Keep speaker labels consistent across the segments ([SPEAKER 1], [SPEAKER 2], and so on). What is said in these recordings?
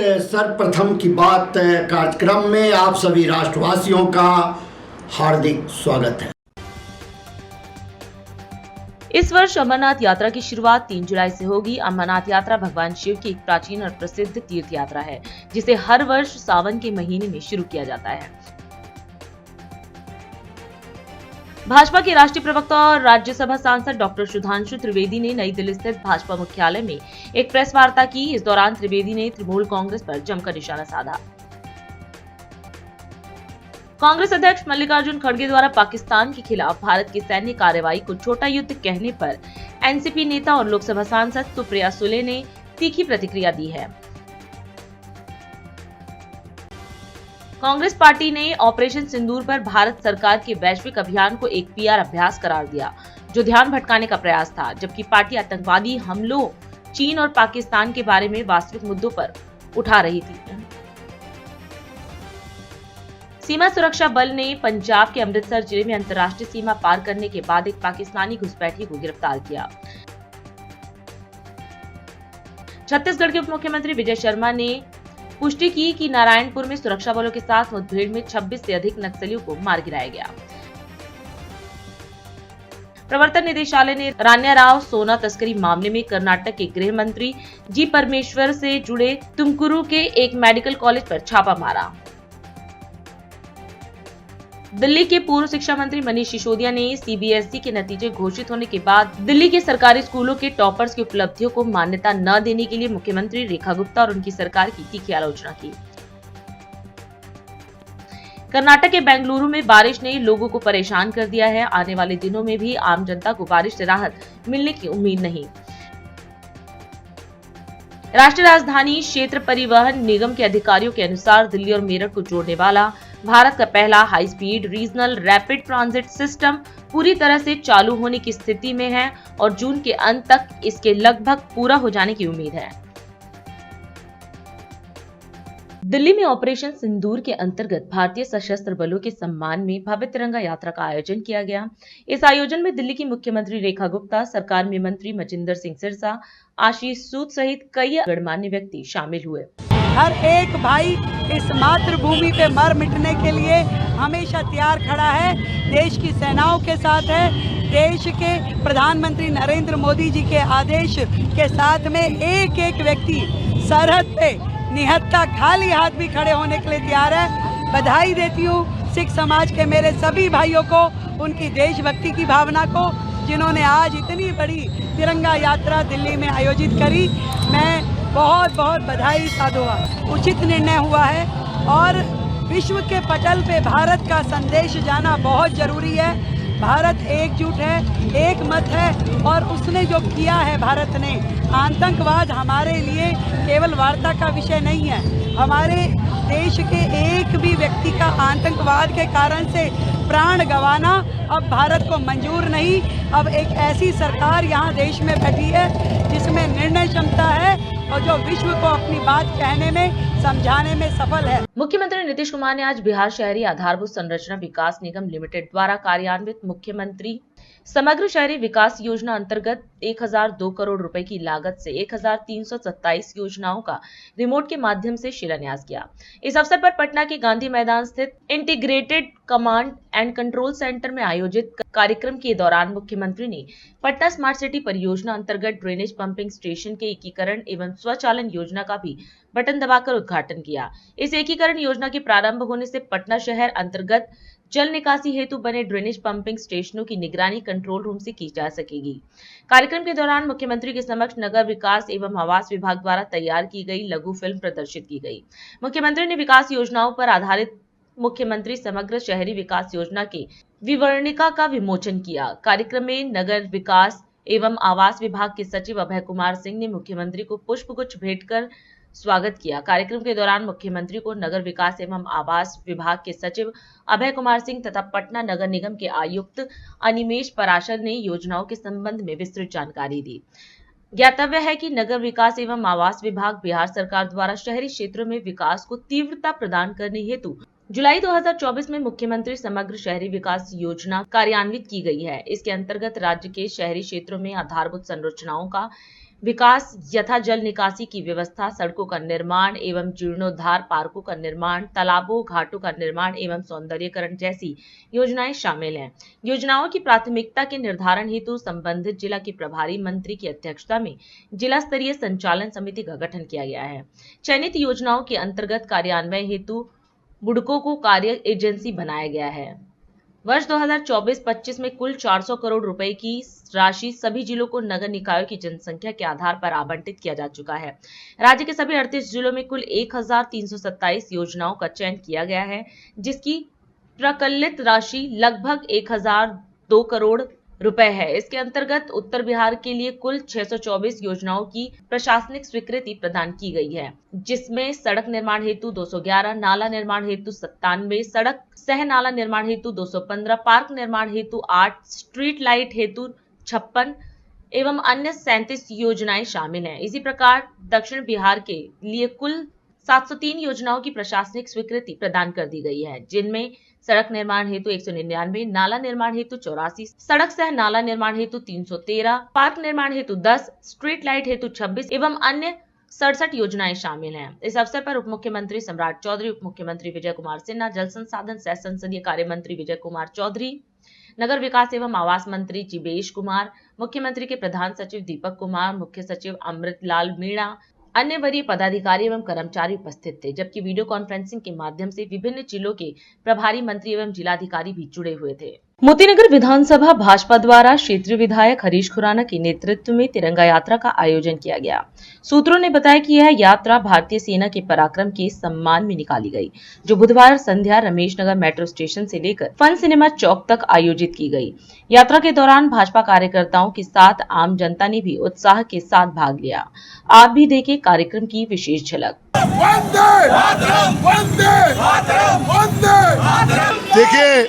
[SPEAKER 1] सर्वप्रथम की बात कार्यक्रम में आप सभी राष्ट्रवासियों का हार्दिक स्वागत है।
[SPEAKER 2] इस वर्ष अमरनाथ यात्रा की शुरुआत 3 जुलाई से होगी। अमरनाथ यात्रा भगवान शिव की एक प्राचीन और प्रसिद्ध तीर्थ यात्रा है, जिसे हर वर्ष सावन के महीने में शुरू किया जाता है। भाजपा के राष्ट्रीय प्रवक्ता और राज्यसभा सांसद डॉक्टर सुधांशु त्रिवेदी ने नई दिल्ली स्थित भाजपा मुख्यालय में एक प्रेस वार्ता की। इस दौरान त्रिवेदी ने तृणमूल कांग्रेस पर जमकर निशाना साधा। कांग्रेस अध्यक्ष मल्लिकार्जुन खड़गे द्वारा पाकिस्तान के खिलाफ भारत की सैन्य कार्रवाई को छोटा युद्ध कहने पर एनसीपी नेता और लोकसभा सांसद सुप्रिया सुले ने तीखी प्रतिक्रिया दी है। कांग्रेस पार्टी ने ऑपरेशन सिंदूर पर भारत सरकार के वैश्विक अभियान को एक पीआर अभ्यास करार दिया, जो ध्यान भटकाने का प्रयास था, जबकि पार्टी आतंकवादी हमलों, चीन और पाकिस्तान के बारे में वास्तविक मुद्दों पर उठा रही थी। सीमा सुरक्षा बल ने पंजाब के अमृतसर जिले में अंतर्राष्ट्रीय सीमा पार करने के बाद एक पाकिस्तानी घुसपैठी को गिरफ्तार किया। छत्तीसगढ़ के उप मुख्यमंत्री विजय शर्मा ने पुष्टि की कि नारायणपुर में सुरक्षा बलों के साथ मुठभेड़ में 26 से अधिक नक्सलियों को मार गिराया गया। प्रवर्तन निदेशालय ने रान्या राव सोना तस्करी मामले में कर्नाटक के गृह मंत्री जी परमेश्वर से जुड़े तुमकुरू के एक मेडिकल कॉलेज पर छापा मारा। दिल्ली के पूर्व शिक्षा मंत्री मनीष सिसोदिया ने सीबीएसई के नतीजे घोषित होने के बाद दिल्ली के सरकारी स्कूलों के टॉपर्स की उपलब्धियों को मान्यता न देने के लिए मुख्यमंत्री रेखा गुप्ता और उनकी सरकार की तीखी आलोचना की। कर्नाटक के बेंगलुरु में बारिश ने लोगों को परेशान कर दिया है। आने वाले दिनों में भी आम जनता को बारिश से राहत मिलने की उम्मीद नहीं। राष्ट्रीय राजधानी क्षेत्र परिवहन निगम के अधिकारियों के अनुसार दिल्ली और मेरठ को जोड़ने वाला भारत का पहला high speed regional rapid transit system पूरी तरह से चालू होने की स्थिति में है और जून के अंत तक इसके लगभग पूरा हो जाने की उम्मीद है। दिल्ली में ऑपरेशन सिंदूर के अंतर्गत भारतीय सशस्त्र बलों के सम्मान में भव्य तिरंगा यात्रा का आयोजन किया गया। इस आयोजन में दिल्ली की मुख्यमंत्री रेखा गुप्ता, सरकार में मंत्री मजिंदर सिंह सिरसा, आशीष सूद सहित कई गणमान्य व्यक्ति शामिल हुए।
[SPEAKER 3] हर एक भाई इस मातृभूमि पे मर मिटने के लिए हमेशा तैयार खड़ा है, देश की सेनाओं के साथ है। देश के प्रधानमंत्री नरेंद्र मोदी जी के आदेश के साथ में एक एक व्यक्ति सरहद पे निहत्था खाली हाथ भी खड़े होने के लिए तैयार है। बधाई देती हूँ सिख समाज के मेरे सभी भाइयों को, उनकी देशभक्ति की भावना को, जिन्होंने आज इतनी बड़ी तिरंगा यात्रा दिल्ली में आयोजित करी। मैं बहुत बहुत बधाई साधुआ। उचित निर्णय हुआ है और विश्व के पटल पे भारत का संदेश जाना बहुत जरूरी है। भारत एकजुट है, एक मत है और उसने जो किया है भारत ने, आतंकवाद हमारे लिए केवल वार्ता का विषय नहीं है। हमारे देश के एक भी व्यक्ति का आतंकवाद के कारण से प्राण गंवाना अब भारत को मंजूर नहीं। अब एक ऐसी सरकार यहाँ देश में बैठी है जिसमें निर्णय क्षमता है और जो विश्व को अपनी बात कहने में, समझाने में सफल है।
[SPEAKER 2] मुख्यमंत्री नीतीश कुमार ने आज बिहार शहरी आधारभूत संरचना विकास निगम लिमिटेड द्वारा कार्यान्वित मुख्यमंत्री समग्र शहरी विकास योजना अंतर्गत 1002 करोड़ रुपए की लागत से 1327 योजनाओं का रिमोट के माध्यम से शिलान्यास किया। इस अवसर पर पटना के गांधी मैदान स्थित integrated command and control centre में आयोजित कार्यक्रम के दौरान मुख्यमंत्री ने पटना स्मार्ट सिटी परियोजना अंतर्गत ड्रेनेज पंपिंग स्टेशन के एकीकरण एवं स्वचालन योजना का भी बटन दबाकर उद्घाटन किया। इस एकीकरण योजना के प्रारंभ होने से पटना शहर अंतर्गत जल निकासी हेतु बने ड्रेनेज पंपिंग स्टेशनों की निगरानी कंट्रोल रूम से की जा सकेगी। कार्यक्रम के दौरान मुख्यमंत्री के समक्ष नगर विकास एवं आवास विभाग द्वारा तैयार की गई लघु फिल्म प्रदर्शित की गई। मुख्यमंत्री ने विकास योजनाओं पर आधारित मुख्यमंत्री समग्र शहरी विकास योजना के विवरणिका का विमोचन किया। कार्यक्रम में नगर विकास एवं आवास विभाग के सचिव अभय कुमार सिंह ने मुख्यमंत्री को पुष्पगुच्छ भेंट कर स्वागत किया। कार्यक्रम के दौरान मुख्यमंत्री को नगर विकास एवं आवास विभाग के सचिव अभय कुमार सिंह तथा पटना नगर निगम के आयुक्त अनिमेश पराशर ने योजनाओं के संबंध में विस्तृत जानकारी दी। ज्ञातव्य है कि नगर विकास एवं आवास विभाग बिहार सरकार द्वारा शहरी क्षेत्रों में विकास को तीव्रता प्रदान करने हेतु जुलाई 2024 में मुख्यमंत्री समग्र शहरी विकास योजना कार्यान्वित की गई है। इसके अंतर्गत राज्य के शहरी क्षेत्रों में आधारभूत संरचनाओं का विकास यथा जल निकासी की व्यवस्था, सड़कों का निर्माण एवं जीर्णोद्धार, पार्कों का निर्माण, तालाबों घाटों का निर्माण एवं सौंदर्यीकरण जैसी योजनाएं शामिल हैं। योजनाओं की प्राथमिकता के निर्धारण हेतु संबंधित जिला के प्रभारी मंत्री की अध्यक्षता में जिला स्तरीय संचालन समिति का गठन किया गया है। चयनित योजनाओं के अंतर्गत कार्यान्वयन हेतु बुडको को कार्य एजेंसी बनाया गया है। वर्ष 2024-25 में कुल 400 करोड़ रुपए की राशि सभी जिलों को नगर निकायों की जनसंख्या के आधार पर आवंटित किया जा चुका है। राज्य के सभी 38 जिलों में कुल 1327 योजनाओं का चयन किया गया है, जिसकी प्रकलित राशि लगभग 1002 करोड़ रुपए है। इसके अंतर्गत उत्तर बिहार के लिए कुल 624 योजनाओं की प्रशासनिक स्वीकृति प्रदान की गई है, जिसमें सड़क निर्माण हेतु 211, नाला निर्माण हेतु 97, सड़क सह नाला निर्माण हेतु 215, पार्क निर्माण हेतु 8, स्ट्रीट लाइट हेतु 56 एवं अन्य 37 योजनाएं शामिल हैं। इसी प्रकार दक्षिण बिहार के लिए कुल 703 योजनाओं की प्रशासनिक स्वीकृति प्रदान कर दी गई है, जिनमें सड़क निर्माण हेतु 199, नाला निर्माण हेतु 84, सड़क सह नाला निर्माण हेतु 313, पार्क निर्माण हेतु 10, स्ट्रीट लाइट हेतु 26 एवं अन्य 67 योजनाएं शामिल हैं। इस अवसर पर उप मुख्यमंत्री सम्राट चौधरी, उप मुख्यमंत्री विजय कुमार सिन्हा, जल संसाधन सह संसदीय कार्य मंत्री विजय कुमार चौधरी, नगर विकास एवं आवास मंत्री जिवेश कुमार, मुख्यमंत्री के प्रधान सचिव दीपक कुमार, मुख्य सचिव अमृतलाल मीणा, अन्य वरीय पदाधिकारी एवं कर्मचारी उपस्थित थे, जबकि वीडियो कॉन्फ्रेंसिंग के माध्यम से विभिन्न जिलों के प्रभारी मंत्री एवं जिलाधिकारी भी जुड़े हुए थे। मोतीनगर विधानसभा भाजपा द्वारा क्षेत्रीय विधायक हरीश खुराना के नेतृत्व में तिरंगा यात्रा का आयोजन किया गया। सूत्रों ने बताया कि यह यात्रा भारतीय सेना के पराक्रम के सम्मान में निकाली गई, जो बुधवार संध्या रमेश नगर मेट्रो स्टेशन से लेकर फन सिनेमा चौक तक आयोजित की गई। यात्रा के दौरान भाजपा कार्यकर्ताओं के साथ आम जनता ने भी उत्साह के साथ भाग लिया। आप भी देखें कार्यक्रम की विशेष झलक।
[SPEAKER 4] देखिए,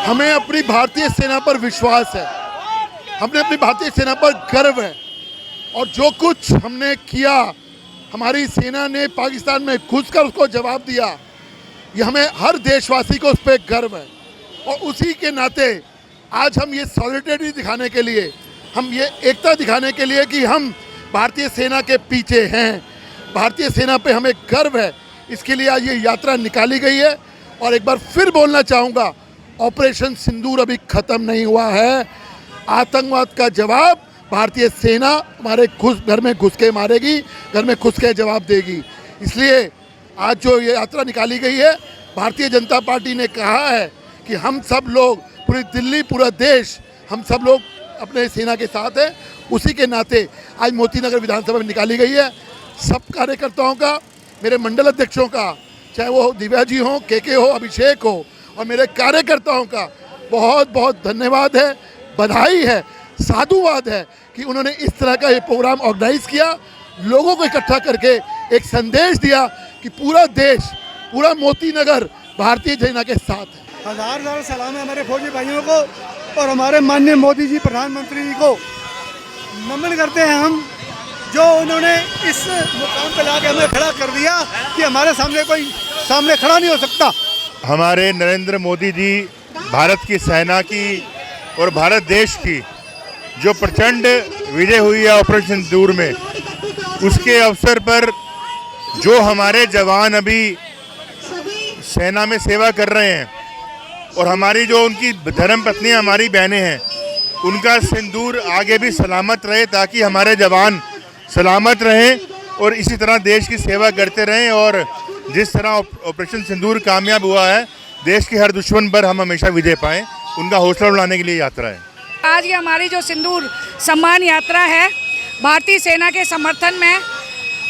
[SPEAKER 4] हमें अपनी भारतीय सेना पर विश्वास है, हमने अपनी भारतीय सेना पर गर्व है और जो कुछ हमने किया, हमारी सेना ने पाकिस्तान में घुसकर उसको जवाब दिया, ये हमें हर देशवासी को उस पर गर्व है। और उसी के नाते आज हम ये सॉलिडेरिटी दिखाने के लिए, हम ये एकता दिखाने के लिए कि हम भारतीय सेना के पीछे हैं, भारतीय सेना पे हमें गर्व है, इसके लिए आज ये यात्रा निकाली गई है। और एक बार फिर बोलना चाहूँगा, ऑपरेशन सिंदूर अभी ख़त्म नहीं हुआ है। आतंकवाद का जवाब भारतीय सेना हमारे घर में घुस के मारेगी, घर में घुस के जवाब देगी। इसलिए आज जो ये यात्रा निकाली गई है, भारतीय जनता पार्टी ने कहा है कि हम सब लोग, पूरी दिल्ली, पूरा देश, हम सब लोग अपने सेना के साथ हैं। उसी के नाते आज मोतीनगर विधानसभा में निकाली गई है। सब कार्यकर्ताओं का, मेरे मंडल अध्यक्षों का, चाहे वो दिव्या जी हो, के हो, अभिषेक हो, और मेरे कार्यकर्ताओं का बहुत बहुत धन्यवाद है, बधाई है, साधुवाद है कि उन्होंने इस तरह का ये प्रोग्राम ऑर्गेनाइज किया, लोगों को इकट्ठा करके एक संदेश दिया कि पूरा देश, पूरा मोतीनगर भारतीय सेना के साथ है।
[SPEAKER 5] हजार सलाम है हमारे फौजी भाइयों को और हमारे माननीय मोदी जी प्रधानमंत्री जी को नमन करते हैं हम, जो उन्होंने इस मुकाम पे लाके हमें खड़ा कर दिया कि हमारे सामने कोई सामने खड़ा नहीं हो सकता।
[SPEAKER 6] हमारे नरेंद्र मोदी जी भारत की सेना की और भारत देश की जो प्रचंड विजय हुई है ऑपरेशन सिंदूर में, उसके अवसर पर जो हमारे जवान अभी सेना में सेवा कर रहे हैं और हमारी जो उनकी धर्म पत्नियां, हमारी बहनें हैं, उनका सिंदूर आगे भी सलामत रहे, ताकि हमारे जवान सलामत रहें और इसी तरह देश की सेवा करते रहें। और जिस तरह ऑपरेशन सिंदूर कामयाब हुआ है, देश के हर दुश्मन पर हम हमेशा विजय पाएं, उनका हौसला बढ़ाने के लिए यात्रा है।
[SPEAKER 7] आज ये हमारी जो सिंदूर सम्मान यात्रा है, भारतीय सेना के समर्थन में,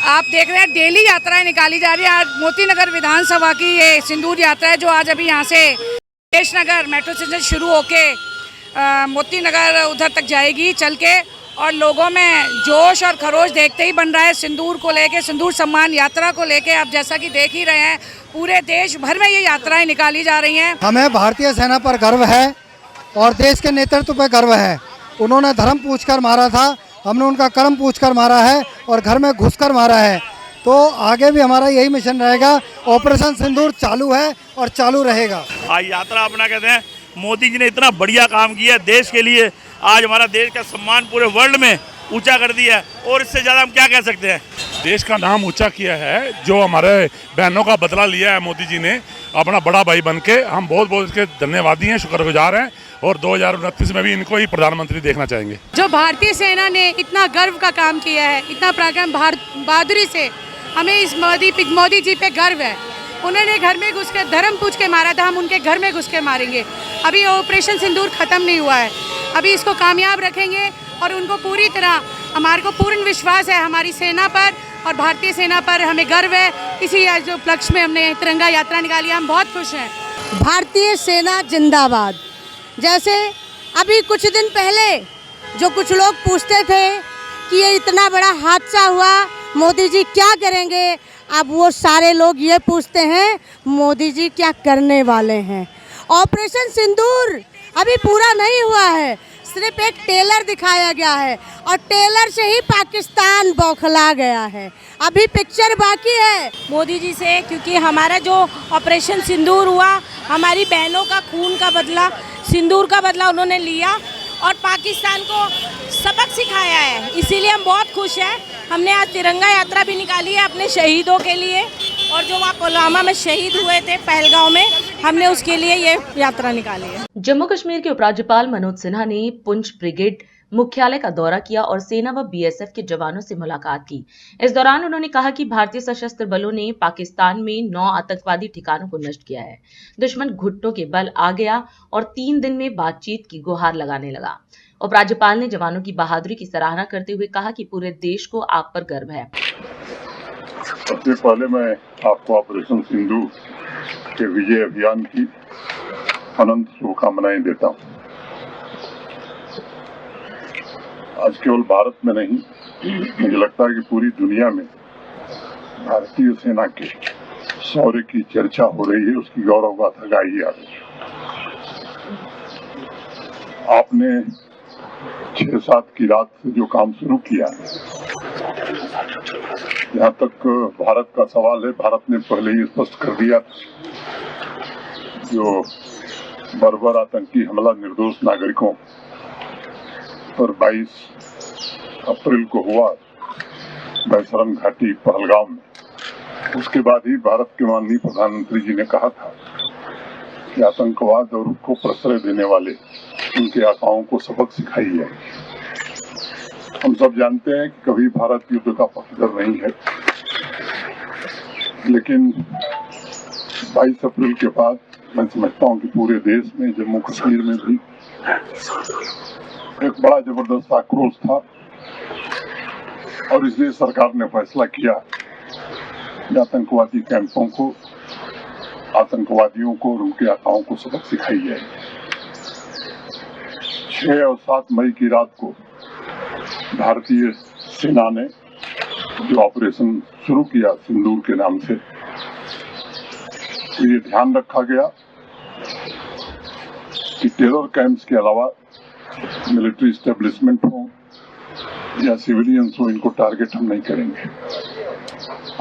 [SPEAKER 7] आप देख रहे हैं डेली यात्राएं निकाली जा रही है। आज मोतीनगर विधानसभा की ये सिंदूर यात्रा है, जो आज अभी यहाँ से रमेश नगर मेट्रो स्टेशन शुरू होके मोतीनगर उधर तक जाएगी चल के, और लोगों में जोश और खरोश देखते ही बन रहा है सिंदूर को लेके, सिंदूर सम्मान यात्रा को लेके। आप जैसा कि देख ही रहे हैं, पूरे देश भर में ये यात्राएं निकाली जा रही हैं।
[SPEAKER 5] हमें भारतीय सेना पर गर्व है और देश के नेतृत्व पर गर्व है। उन्होंने धर्म पूछकर मारा था, हमने उनका कर्म पूछकर मारा है और घर में घुसकर मारा है। तो आगे भी हमारा यही मिशन रहेगा। ऑपरेशन सिंदूर चालू है और चालू रहेगा।
[SPEAKER 8] आज यात्रा अपना कहते हैं, मोदी जी ने इतना बढ़िया काम किया देश के लिए। आज हमारा देश का सम्मान पूरे वर्ल्ड में ऊंचा कर दिया है, और इससे ज़्यादा हम क्या कह सकते हैं।
[SPEAKER 6] देश का नाम ऊंचा किया है, जो हमारे बहनों का बदला लिया है मोदी जी ने अपना बड़ा भाई बन के, हम बहुत बहुत इसके धन्यवादी हैं, शुक्रगुजार हैं, और 2029 में भी इनको ही प्रधानमंत्री देखना चाहेंगे।
[SPEAKER 7] जो भारतीय सेना ने इतना गर्व का काम किया है, इतना पराक्रम बहादुरी से, हमें इस मोदी जी पे गर्व है। उन्होंने घर में घुस कर धर्म पूछ के मारा था, हम उनके घर में घुस के मारेंगे। अभी ऑपरेशन सिंदूर खत्म नहीं हुआ है, अभी इसको कामयाब रखेंगे और उनको पूरी तरह, हमारे को पूर्ण विश्वास है हमारी सेना पर और भारतीय सेना पर, हमें गर्व है। इसी जो उपलक्ष्य में हमने तिरंगा यात्रा निकाली, हम बहुत खुश हैं।
[SPEAKER 9] भारतीय सेना जिंदाबाद। जैसे अभी कुछ दिन पहले जो कुछ लोग पूछते थे कि ये इतना बड़ा हादसा हुआ, मोदी जी क्या करेंगे, अब वो सारे लोग ये पूछते हैं मोदी जी क्या करने वाले हैं। ऑपरेशन सिंदूर अभी पूरा नहीं हुआ है, सिर्फ एक टेलर दिखाया गया है और टेलर से ही पाकिस्तान बौखला गया है, अभी पिक्चर बाकी है।
[SPEAKER 10] मोदी जी से, क्योंकि हमारा जो ऑपरेशन सिंदूर हुआ, हमारी बहनों का खून का बदला, सिंदूर का बदला उन्होंने लिया और पाकिस्तान को सबक सिखाया है, इसीलिए हम बहुत खुश हैं। हमने आज तिरंगा यात्रा भी निकाली है अपने शहीदों के लिए, और जो वहाँ पुलवामा में शहीद हुए थे पहलगांव में, हमने उसके लिए ये यात्रा निकाली है।
[SPEAKER 2] जम्मू कश्मीर के उपराज्यपाल मनोज सिन्हा ने पुंछ ब्रिगेड मुख्यालय का दौरा किया और सेना व बीएसएफ के जवानों से मुलाकात की। इस दौरान उन्होंने कहा कि भारतीय सशस्त्र बलों ने पाकिस्तान में 9 आतंकवादी ठिकानों को नष्ट किया है। दुश्मन घुटनों के बल आ गया और 3 दिन में बातचीत की गुहार लगाने लगा। उपराज्यपाल ने जवानों की बहादुरी की सराहना करते हुए कहा कि पूरे देश को आप पर गर्व है।
[SPEAKER 6] सबसे पहले मैं आपको ऑपरेशन सिंदूर के विजय अभियान की अनंत शुभकामनाएं देता हूं। आज केवल भारत में नहीं, मुझे लगता है कि पूरी दुनिया में भारतीय सेना के शौर्य की चर्चा हो रही है, उसकी गौरव गाथा गाई जा रही है। आपने 6-7 की रात से जो काम शुरू किया, जहाँ तक भारत का सवाल है, भारत ने पहले ही स्पष्ट कर दिया जो बर्बर आतंकी हमला निर्दोष नागरिकों पर 22 अप्रैल को हुआ बैसरम घाटी पहलगाम में, उसके बाद ही भारत के माननीय प्रधानमंत्री जी ने कहा था कि आतंकवाद और उसको प्रश्रय देने वाले उनके आकाओं को सबक सिखाई जाएगी। हम सब जानते हैं कि कभी भारत युद्ध का पक्षधर नहीं है, लेकिन 22 अप्रैल के बाद मैं समझता हूँ कि पूरे देश में, जम्मू कश्मीर में भी एक बड़ा जबरदस्त आक्रोश था और इसलिए सरकार ने फैसला किया कि आतंकवादी कैंपों को, आतंकवादियों को और उनके आकाओं को सबक सिखाई जाएगी। 6 और 7 मई की रात को भारतीय सेना ने जो ऑपरेशन शुरू किया सिंदूर के नाम से, तो ये ध्यान रखा गया कि टेरर कैंप्स के अलावा मिलिट्री एस्टेब्लिशमेंट हो या सिविलियंस हो, इनको टारगेट हम नहीं करेंगे।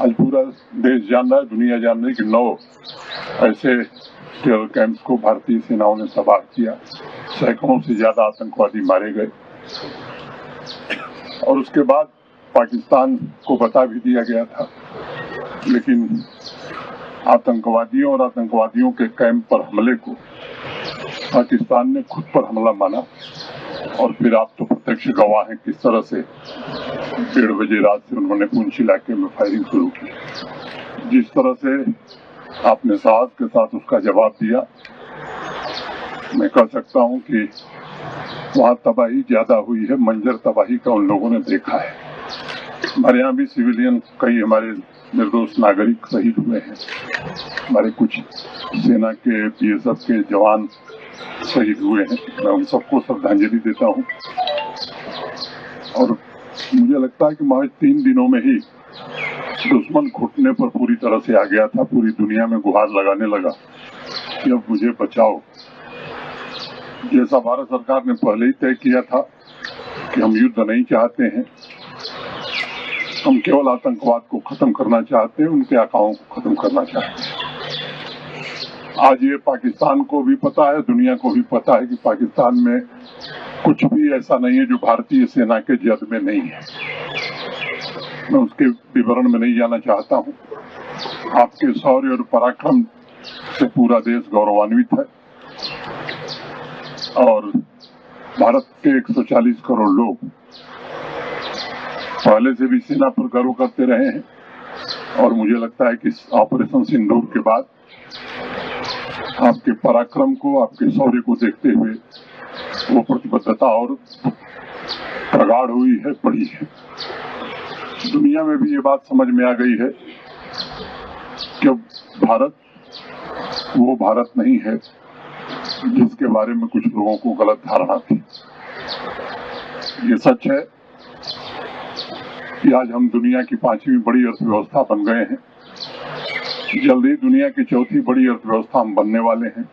[SPEAKER 6] आज पूरा देश जान रहा है, दुनिया जान रही है कि 9 ऐसे टेरर कैंप्स को भारतीय सेनाओं ने तबाह किया, सैकड़ों से ज्यादा आतंकवादी मारे गए और उसके बाद पाकिस्तान को बता भी दिया गया था, लेकिन आतंकवादियों और आतंकवादियों के कैंप पर हमले को पाकिस्तान ने खुद पर हमला माना और फिर आप तो प्रत्यक्ष गवाह हैं किस तरह से 1:30 बजे रात से उन्होंने पुंछ इलाके में फायरिंग शुरू की। जिस तरह से आपने साहस के साथ उसका जवाब दिया, मैं कह सकता हूं कि वहां तबाही ज्यादा हुई है, मंजर तबाही का उन लोगों ने देखा है। हमारे यहाँ भी सिविलियन, कई हमारे निर्दोष नागरिक शहीद हुए हैं, हमारे कुछ सेना के बीएसएफ के जवान शहीद हुए हैं, मैं उन सबको श्रद्धांजलि देता हूं। और मुझे लगता है कि महज 3 दिनों में ही दुश्मन घुटने पर पूरी तरह से आ गया था, पूरी दुनिया में गुहार लगाने लगा कि अब मुझे बचाओ। जैसा भारत सरकार ने पहले ही तय किया था कि हम युद्ध नहीं चाहते हैं, हम केवल आतंकवाद को खत्म करना चाहते हैं, उनके आकाओं को खत्म करना चाहते हैं। आज ये पाकिस्तान को भी पता है, दुनिया को भी पता है कि पाकिस्तान में
[SPEAKER 11] कुछ भी ऐसा नहीं है जो भारतीय सेना के जद में नहीं है। मैं उसके विवरण में नहीं जाना चाहता हूं। आपके शौर्य और पराक्रम से पूरा देश गौरवान्वित है और भारत के 140 करोड़ लोग पहले से भी सेना पर गर्व करते रहे हैं और मुझे लगता है कि इस ऑपरेशन सिंदूर के बाद आपके पराक्रम को, आपके शौर्य को देखते हुए वो प्रतिबद्धता और प्रगाढ़ हुई है, बढ़ी है। दुनिया में भी ये बात समझ में आ गई है कि भारत वो भारत नहीं है जिसके बारे में कुछ लोगों को गलत धारणा थी। ये सच है कि आज हम दुनिया की 5वीं बड़ी अर्थव्यवस्था बन गए हैं। जल्द ही दुनिया की 4थी बड़ी अर्थव्यवस्था हम बनने वाले हैं।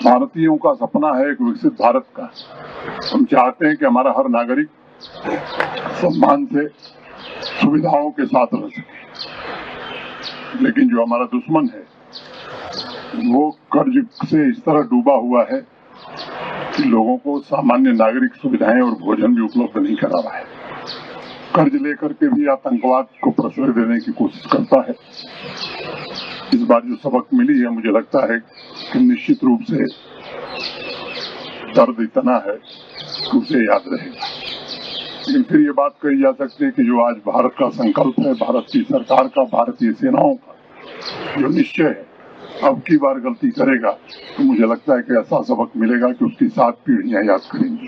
[SPEAKER 11] भारतीयों का सपना है एक विकसित भारत का। हम चाहते हैं कि हमारा हर नागरिक सम्मान से, सुविधाओं के साथ रह सके। लेकिन जो हमारा दुश्मन है वो कर्ज से इस तरह डूबा हुआ है कि लोगों को सामान्य नागरिक सुविधाएं और भोजन भी उपलब्ध नहीं करा रहा है। कर्ज लेकर के भी आतंकवाद को प्रश्रय देने की कोशिश करता है। इस बार जो सबक मिली है, मुझे लगता है कि निश्चित रूप से दर्द इतना है कि उसे याद रहेगा। लेकिन फिर ये बात कही जा सकती है कि जो आज भारत का संकल्प है, भारत की सरकार का, भारतीय सेनाओं का जो निश्चय है, अब की बार गलती करेगा तो मुझे लगता है कि ऐसा सबक मिलेगा कि उसकी 7 पीढ़ियां याद करेंगी।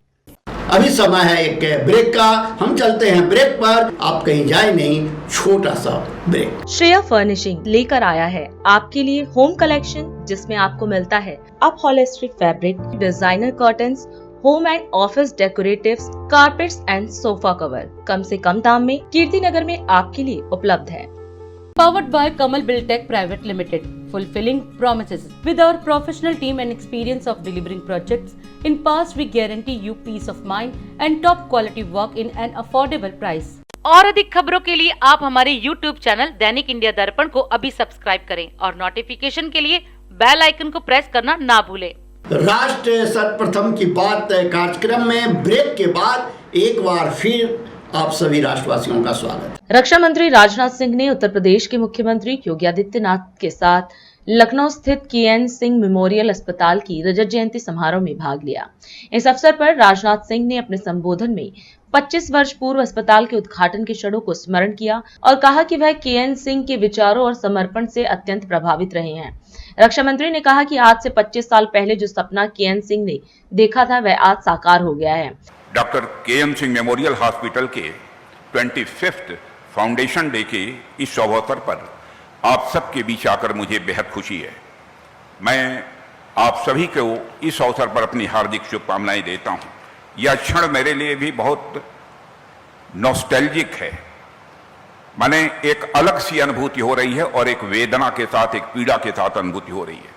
[SPEAKER 1] अभी समय है एक ब्रेक का। हम चलते हैं ब्रेक पर, आप कहीं जाए नहीं, छोटा सा ब्रेक।
[SPEAKER 2] श्रेया फर्निशिंग लेकर आया है आपके लिए होम कलेक्शन, जिसमें आपको मिलता है upholstery fabric, designer curtains, home and office decoratives, carpets and sofa cover कम से कम दाम में कीर्ति नगर में आपके लिए उपलब्ध है।
[SPEAKER 12] Powered by Kamal Buildtech Private Limited, fulfilling promises. With our professional team and experience of delivering projects, in past we guarantee you peace of mind and top quality work in an affordable price.
[SPEAKER 13] और अधिक खबरों के लिए आप हमारे YouTube channel दैनिक India दर्पण को अभी सब्सक्राइब करें और नोटिफिकेशन के लिए बेल आइकन को प्रेस करना ना भूलें।
[SPEAKER 1] राष्ट्र सर्वप्रथम की बात कार्यक्रम में ब्रेक के बाद एक बार फिर आप सभी राष्ट्रवासियों का स्वागत।
[SPEAKER 2] रक्षा मंत्री राजनाथ सिंह ने उत्तर प्रदेश के मुख्यमंत्री योगी आदित्यनाथ के साथ लखनऊ स्थित के.एन. सिंह मेमोरियल अस्पताल की रजत जयंती समारोह में भाग लिया। इस अवसर पर राजनाथ सिंह ने अपने संबोधन में 25 वर्ष पूर्व अस्पताल के उद्घाटन के क्षणों को स्मरण किया और कहा कि वह के.एन. सिंह के विचारों और समर्पण से अत्यंत प्रभावित रहे हैं। रक्षा मंत्री ने कहा कि आज से 25 साल पहले जो सपना के.एन. सिंह ने देखा था वह आज साकार हो गया है।
[SPEAKER 14] Doctor K. N.. Singh memorial hospital के 25th फाउंडेशन डे के इस शुभ अवसर पर आप सबके बीच आकर मुझे बेहद खुशी है। मैं आप सभी को इस अवसर पर अपनी हार्दिक शुभकामनाएं देता हूं। यह क्षण मेरे लिए भी बहुत नॉस्टैल्जिक है। माने एक अलग सी अनुभूति हो रही है और एक वेदना के साथ, एक पीड़ा के साथ अनुभूति हो रही है।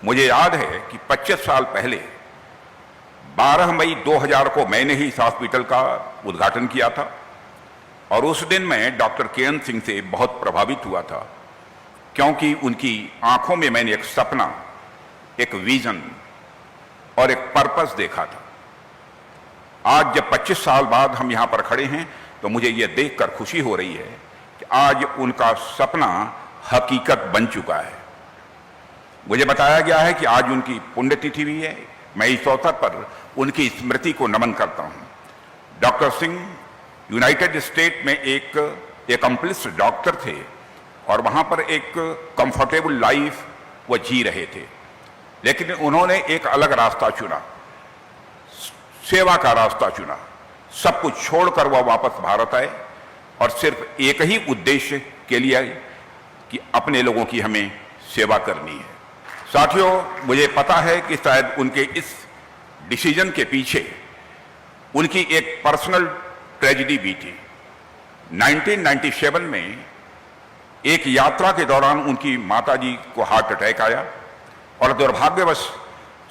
[SPEAKER 14] मुझे याद है कि 25 साल पहले 12 मई 2000 को मैंने ही इस हॉस्पिटल का उद्घाटन किया था और उस दिन मैं डॉक्टर के.एन. सिंह से बहुत प्रभावित हुआ था, क्योंकि उनकी आंखों में मैंने एक सपना, एक विजन और एक पर्पस देखा था। आज जब 25 साल बाद हम यहाँ पर खड़े हैं तो मुझे ये देखकर खुशी हो रही है कि आज उनका सपना हकीकत बन चुका है। मुझे बताया गया है कि आज उनकी पुण्यतिथि भी है। मैं इस अवसर पर उनकी स्मृति को नमन करता हूं। डॉक्टर सिंह यूनाइटेड स्टेट में एक अकम्प्लिस्ड डॉक्टर थे और वहां पर एक कंफर्टेबल लाइफ वो जी रहे थे, लेकिन उन्होंने एक अलग रास्ता चुना, सेवा का रास्ता चुना। सब कुछ छोड़कर वह वापस भारत आए और सिर्फ एक ही उद्देश्य के लिए आए कि अपने लोगों की हमें सेवा करनी है। साथियों, मुझे पता है कि शायद उनके इस डिसीजन के पीछे उनकी एक पर्सनल ट्रेजेडी भी थी। 1997 में एक यात्रा के दौरान उनकी माताजी को हार्ट अटैक आया और दुर्भाग्यवश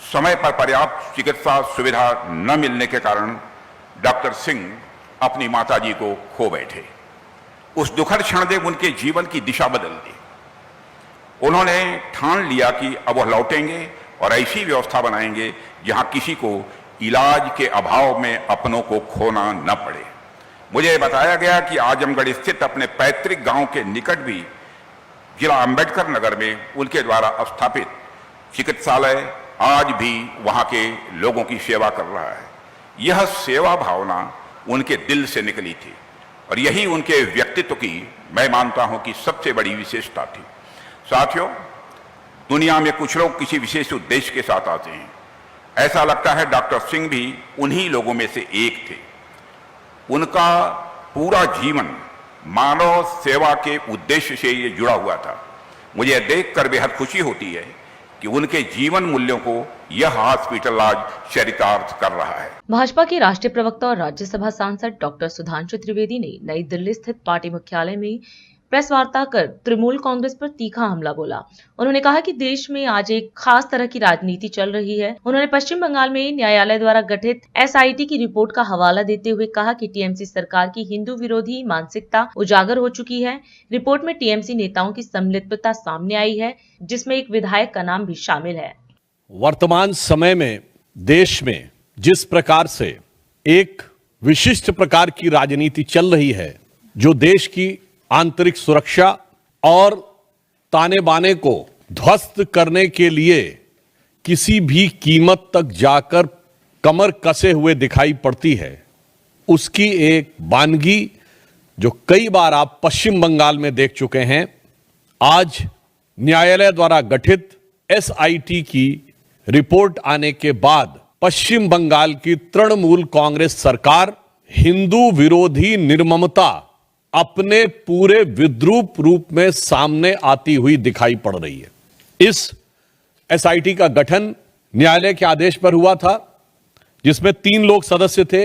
[SPEAKER 14] समय पर पर्याप्त चिकित्सा सुविधा न मिलने के कारण डॉक्टर सिंह अपनी माताजी को खो बैठे। उस दुखद क्षण ने उनके जीवन की दिशा बदल दी। उन्होंने ठान लिया कि अब वह लौटेंगे और ऐसी व्यवस्था बनाएंगे जहां किसी को इलाज के अभाव में अपनों को खोना न पड़े। मुझे बताया गया कि आजमगढ़ स्थित अपने पैतृक गांव के निकट भी जिला अंबेडकर नगर में उनके द्वारा स्थापित चिकित्सालय आज भी वहां के लोगों की सेवा कर रहा है। यह सेवा भावना उनके दिल से निकली थी और यही उनके व्यक्तित्व की मैं मानता हूं कि सबसे बड़ी विशेषता थी। साथियों, दुनिया में कुछ लोग किसी विशेष उद्देश्य के साथ आते हैं। ऐसा लगता है डॉक्टर सिंह भी उन्हीं लोगों में से एक थे। उनका पूरा जीवन मानव सेवा के उद्देश्य से ये जुड़ा हुआ था। मुझे देखकर बेहद खुशी होती है कि उनके जीवन मूल्यों को यह हॉस्पिटल आज चरितार्थ कर रहा है।
[SPEAKER 2] भाजपा के राष्ट्रीय प्रवक्ता और राज्यसभा सांसद डॉक्टर सुधांशु त्रिवेदी ने नई दिल्ली स्थित पार्टी मुख्यालय में प्रेस वार्ता कर तृणमूल कांग्रेस पर तीखा हमला बोला। उन्होंने कहा कि देश में आज एक खास तरह की राजनीति चल रही है। उन्होंने पश्चिम बंगाल में न्यायालय द्वारा गठित एसआईटी की रिपोर्ट का हवाला देते हुए कहा कि टीएमसी सरकार की हिंदू विरोधी मानसिकता उजागर हो चुकी है। रिपोर्ट में टीएमसी नेताओं की संलिप्तता सामने आई है, जिसमें एक विधायक का नाम भी शामिल है।
[SPEAKER 15] वर्तमान समय में देश में जिस प्रकार से एक विशिष्ट प्रकार की राजनीति चल रही है, जो देश की आंतरिक सुरक्षा और ताने बाने को ध्वस्त करने के लिए किसी भी कीमत तक जाकर कमर कसे हुए दिखाई पड़ती है, उसकी एक वानगी जो कई बार आप पश्चिम बंगाल में देख चुके हैं। आज न्यायालय द्वारा गठित एसआईटी की रिपोर्ट आने के बाद पश्चिम बंगाल की तृणमूल कांग्रेस सरकार हिंदू विरोधी निर्ममता अपने पूरे विद्रूप रूप में सामने आती हुई दिखाई पड़ रही है। इस एसआईटी का गठन न्यायालय के आदेश पर हुआ था, जिसमें 3 लोग सदस्य थे।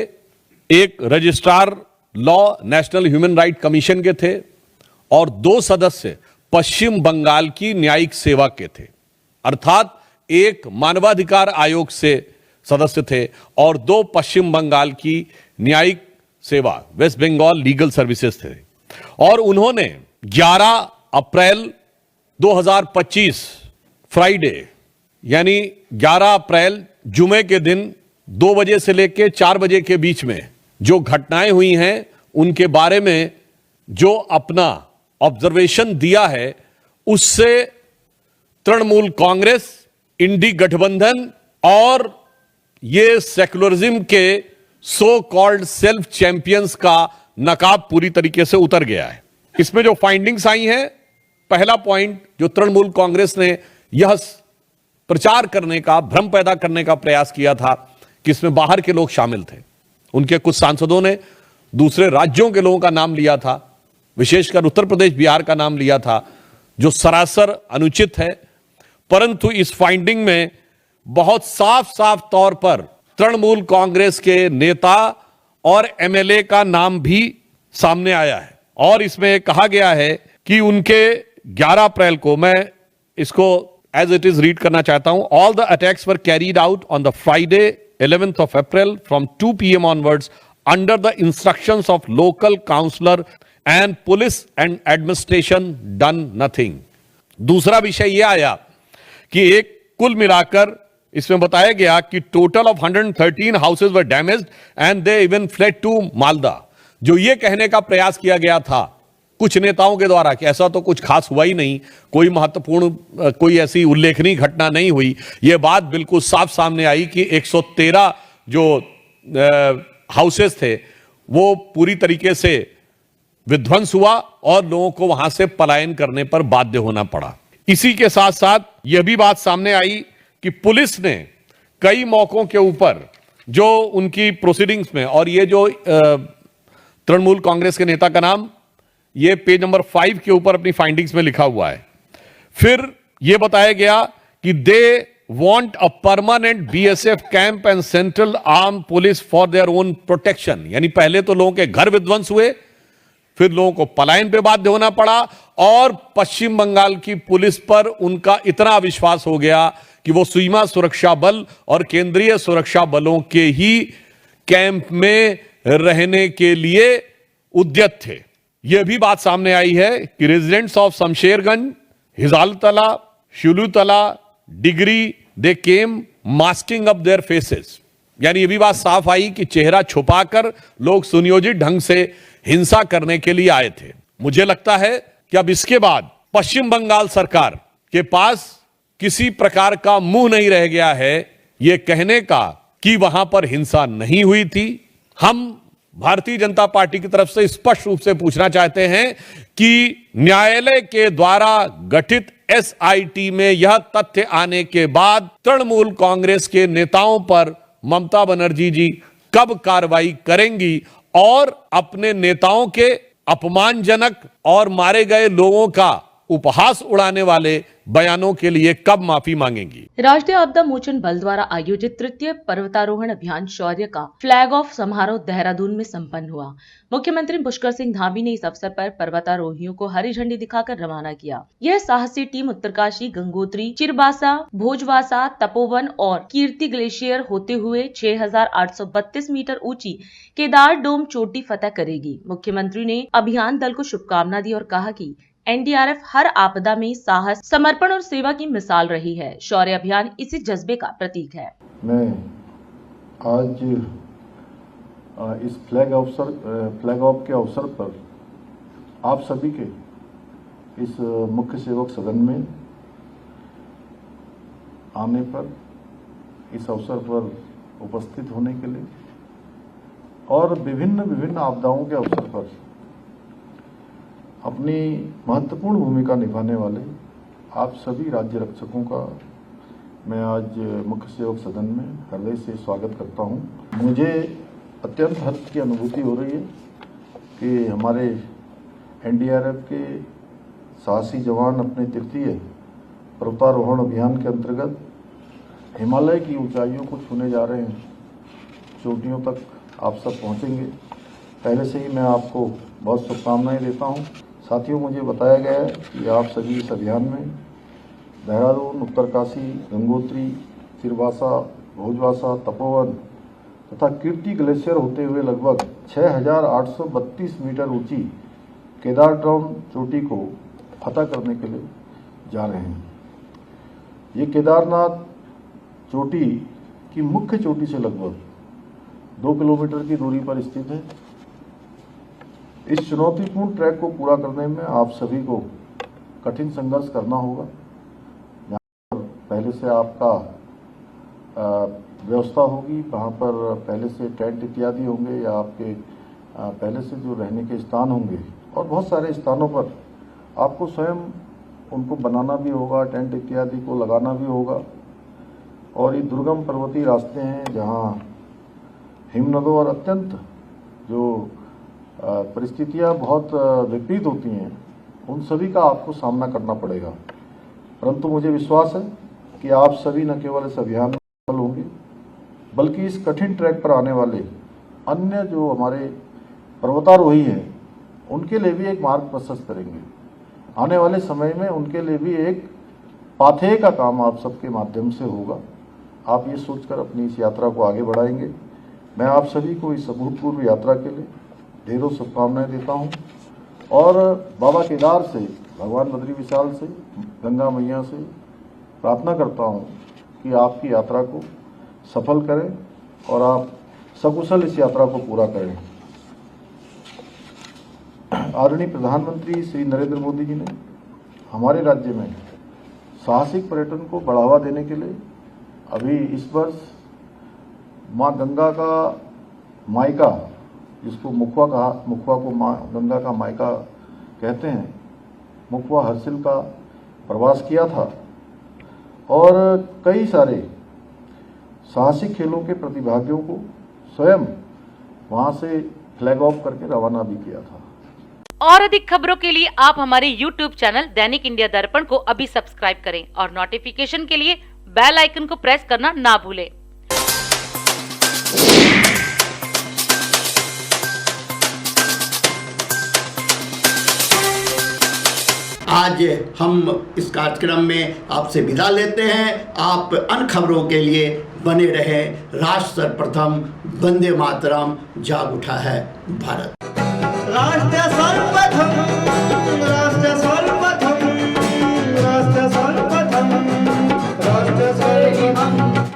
[SPEAKER 15] एक registrar law national human right commission के थे और 2 सदस्य पश्चिम बंगाल की न्यायिक सेवा के थे, अर्थात एक मानवाधिकार आयोग से सदस्य थे और 2 पश्चिम बंगाल की न्यायिक सेवा वेस्ट बंगाल लीगल सर्विसेज थे। और उन्होंने 11 अप्रैल 2025 फ्राइडे यानी 11 अप्रैल जुमे के दिन 2 बजे से लेकर 4 बजे के बीच में जो घटनाएं हुई हैं उनके बारे में जो अपना ऑब्जर्वेशन दिया है, उससे तृणमूल कांग्रेस, इंडी गठबंधन और ये सेक्युलरिज्म के सो कॉल्ड सेल्फ चैंपियंस का नकाब पूरी तरीके से उतर गया है। इसमें जो फाइंडिंग्स आई हैं, पहला पॉइंट जो तृणमूल कांग्रेस ने यह प्रचार करने का, भ्रम पैदा करने का प्रयास किया था कि इसमें बाहर के लोग शामिल थे। उनके कुछ सांसदों ने दूसरे राज्यों के लोगों का नाम लिया था, विशेषकर उत्तर प्रदेश, बिहार का नाम लिया था, जो सरासर अनुचित है। परंतु इस फाइंडिंग में बहुत साफ साफ तौर पर तृणमूल कांग्रेस के नेता और एमएलए का नाम भी सामने आया है। और इसमें कहा गया है कि उनके 11 अप्रैल को, मैं इसको एज इट इज रीड करना चाहता हूं, all the attacks were carried out on the Friday 11th of April from 2 PM onwards under the instructions of local councillor and police and administration done nothing। दूसरा विषय यह आया कि एक कुल मिलाकर इसमें बताया गया कि total of 113 houses were damaged and they even fled to Malda. जो ये कहने का प्रयास किया गया था कुछ नेताओं के द्वारा कि ऐसा तो कुछ खास हुआ ही नहीं, कोई महत्वपूर्ण, कोई ऐसी उल्लेखनीय घटना नहीं हुई, ये बात बिल्कुल साफ सामने आई कि 113 जो हाउसेज थे वो पूरी तरीके से विध्वंस हुआ और लोगों को वहां से पलायन करने पर बाध्य होना पड़ा। इसी के साथ साथ यह भी बात सामने आई कि पुलिस ने कई मौकों के ऊपर जो उनकी प्रोसीडिंग्स में, और ये जो तृणमूल कांग्रेस के नेता का नाम ये पेज नंबर 5 के ऊपर अपनी फाइंडिंग्स में लिखा हुआ है। फिर यह बताया गया कि they want a permanent BSF camp and central arm police for their own protection. यानी पहले तो लोगों के घर विध्वंस हुए, फिर लोगों को पलायन पे बाध्य होना पड़ा और पश्चिम बंगाल की पुलिस पर उनका इतना विश्वास हो गया कि वो सीमा सुरक्षा बल और केंद्रीय सुरक्षा बलों के ही कैंप में रहने के लिए उद्यत थे। यह भी बात सामने आई है कि residents of Shamsherganj, Hijaltala, Shulutala, Digri, they came masking up their faces, यानी ये भी बात साफ आई कि चेहरा छुपाकर लोग सुनियोजित ढंग से हिंसा करने के लिए आए थे। मुझे लगता है कि अब इसके बाद पश्चिम बंगाल सरकार के पास किसी प्रकार का मुंह नहीं रह गया है ये कहने का कि वहां पर हिंसा नहीं हुई थी। हम भारतीय जनता पार्टी की तरफ से स्पष्ट रूप से पूछना चाहते हैं कि न्यायालय के द्वारा गठित एसआईटी में यह तथ्य आने के बाद तृणमूल कांग्रेस के नेताओं पर ममता बनर्जी जी कब कार्रवाई करेंगी और अपने नेताओं के अपमानजनक और मारे गए लोगों का उपहास उड़ाने वाले बयानों के लिए कब माफी मांगेंगी।
[SPEAKER 2] राष्ट्रीय आपदा मोचन बल द्वारा आयोजित तृतीय पर्वतारोहण अभियान शौर्य का फ्लैग ऑफ समारोह देहरादून में संपन्न हुआ। मुख्यमंत्री पुष्कर सिंह धामी ने इस अवसर पर पर्वतारोहियों को हरी झंडी दिखाकर रवाना किया। यह साहसी टीम उत्तरकाशी, गंगोत्री, चिरबासा, भोजवासा, तपोवन और कीर्ति ग्लेशियर होते हुए 6,832 मीटर ऊंची केदार डोम चोटी फतह करेगी। मुख्यमंत्री ने अभियान दल को शुभकामना दी और कहा कि एनडीआरएफ हर आपदा में साहस, समर्पण और सेवा की मिसाल रही है। शौर्य अभियान इसी जज्बे का प्रतीक है।
[SPEAKER 16] मैं आज इस फ्लैग ऑफ के अवसर पर आप सभी के इस मुख्य सेवक सदन में आने पर, इस अवसर पर उपस्थित होने के लिए और विभिन्न आपदाओं के अवसर पर अपनी महत्वपूर्ण भूमिका निभाने वाले आप सभी राज्य रक्षकों का मैं आज मुख्य सेवक सदन में हृदय से स्वागत करता हूं। मुझे अत्यंत हर्ष की अनुभूति हो रही है कि हमारे एनडीआरएफ के साहसी जवान अपने तृतीय पर्वतारोहण अभियान के अंतर्गत हिमालय की ऊंचाइयों को छूने जा रहे हैं। चोटियों तक आप सब पहुंचेंगे। पहले से ही मैं आपको बहुत शुभकामनाएं देता हूं। साथियों, मुझे बताया गया है कि आप सभी इस अभियान में देहरादून, उत्तरकाशी, गंगोत्री, चिरबासा, भोजवासा, तपोवन तथा कीर्ति ग्लेशियर होते हुए लगभग 6,832 मीटर ऊंची केदार डोम चोटी को फतह करने के लिए जा रहे हैं। ये केदारनाथ चोटी की मुख्य चोटी से लगभग 2 किलोमीटर की दूरी पर स्थित है। इस चुनौतीपूर्ण ट्रैक को पूरा करने में आप सभी को कठिन संघर्ष करना होगा। जहाँ पर पहले से आपका व्यवस्था होगी, वहाँ पर पहले से टेंट इत्यादि होंगे या आपके पहले से जो रहने के स्थान होंगे और बहुत सारे स्थानों पर आपको स्वयं उनको बनाना भी होगा, टेंट इत्यादि को लगाना भी होगा। और ये दुर्गम पर्वतीय रास्ते हैं जहाँ हिमनदों और अत्यंत जो परिस्थितियां बहुत विपरीत होती हैं, उन सभी का आपको सामना करना पड़ेगा। परंतु मुझे विश्वास है कि आप सभी न केवल इस अभियान में सफल होंगे, बल्कि इस कठिन ट्रैक पर आने वाले अन्य जो हमारे पर्वतारोही हैं, उनके लिए भी एक मार्ग प्रशस्त करेंगे। आने वाले समय में उनके लिए भी एक पाथेय का काम आप सबके माध्यम से होगा। आप ये सोचकर अपनी इस यात्रा को आगे बढ़ाएंगे। मैं आप सभी को इस अभूतपूर्व यात्रा के लिए ढेरों शुभकामनाएं देता हूं और बाबा केदार से, भगवान बद्री विशाल से, गंगा मैया से प्रार्थना करता हूं कि आपकी यात्रा को सफल करें और आप सकुशल इस यात्रा को पूरा करें। आदरणीय प्रधानमंत्री श्री नरेंद्र मोदी जी ने हमारे राज्य में साहसिक पर्यटन को बढ़ावा देने के लिए अभी इस वर्ष माँ गंगा का मायका, जिसको मुखवा को माँ गंगा का मायका कहते हैं, मुखवा हर्षिल का प्रवास किया था और कई सारे साहसिक खेलों के प्रतिभागियों को स्वयं वहां से फ्लैग ऑफ करके रवाना भी किया था।
[SPEAKER 13] और अधिक खबरों के लिए आप हमारे YouTube चैनल दैनिक इंडिया दर्पण को अभी सब्सक्राइब करें और नोटिफिकेशन के लिए बेल आइकन को प्रेस करना ना भूलें।
[SPEAKER 1] आज हम इस कार्यक्रम में आपसे विदा लेते हैं। आप अन्य खबरों के लिए बने रहे। राष्ट्र सर्वप्रथम, वंदे मातरम, जाग उठा है भारत।
[SPEAKER 17] राष्ट्र सर्वप्रथम।